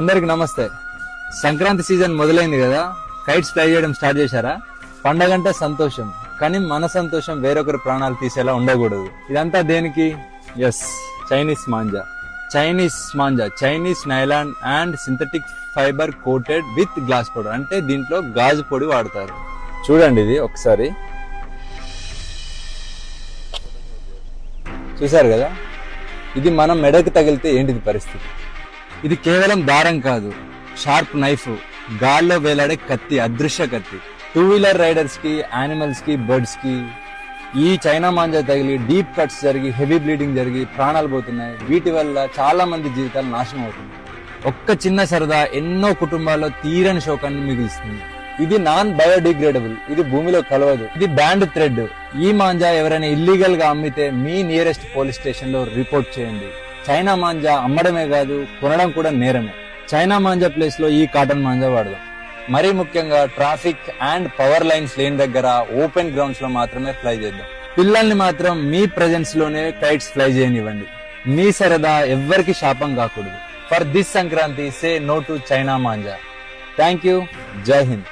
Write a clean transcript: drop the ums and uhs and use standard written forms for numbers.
అందరికి నమస్తే. సంక్రాంతి సీజన్ మొదలైంది కదా, కైట్స్ ఫ్లై చేయడం స్టార్ట్ చేశారా? పండగంటే సంతోషం, కానీ మన సంతోషం వేరొకరి ప్రాణాలు తీసేలా ఉండకూడదు. ఇదంతా దేనికి? Yes, Chinese manja. Chinese nylon and synthetic fibre coated with glass powder. అంటే దీంట్లో గాజు పొడి వాడతారు. చూడండి, ఇది ఒకసారి చూసారు కదా, ఇది మనం మెడకు తగిలితే ఏంటిది పరిస్థితి? ఇది కేవలం దారం కాదు, షార్ప్ నైఫ్, గాల్లో వేలాడే కత్తి, అదృశ్య కత్తి. 2-వీలర్ రైడర్స్ కి, యానిమల్స్ కి, బర్డ్స్ కి ఈ చైనా మాంజా తగిలి డీప్ కట్స్ జరిగి హెవీ బ్లీడింగ్ జరిగి ప్రాణాలు పోతున్నాయి. వీటి వల్ల చాలా మంది జీవితాలు నాశనం అవుతున్నాయి. ఒక్క చిన్న సరదా ఎన్నో కుటుంబాల్లో తీరని శోకాన్ని మిగులుస్తుంది. ఇది నాన్ బయోడిగ్రేడబుల్, ఇది భూమిలో కలవదు, ఇది బ్యాండ్ థ్రెడ్. ఈ మాంజా ఎవరైనా ఇల్లీగల్ గా అమ్మితే మీ నియరెస్ట్ పోలీస్ స్టేషన్ లో రిపోర్ట్ చేయండి. చైనా మాంజా అమ్మడమే కాదు, కొనడం కూడా నేరమే. చైనా మాంజా ప్లేస్ లో ఈ కాటన్ మాంజా వాడదాం. మరీ ముఖ్యంగా ట్రాఫిక్ అండ్ పవర్ లైన్స్ లేని దగ్గర ఓపెన్ గ్రౌండ్స్ లో మాత్రమే ఫ్లై చేద్దాం. పిల్లల్ని మాత్రం మీ ప్రెజెన్స్ లోనే కైట్స్ ఫ్లై చేయనివ్వండి. మీ సరదా ఎవ్వరికి శాపం కాకూడదు. For this Sankranti, say no to China manja. Thank you. Jai Hind.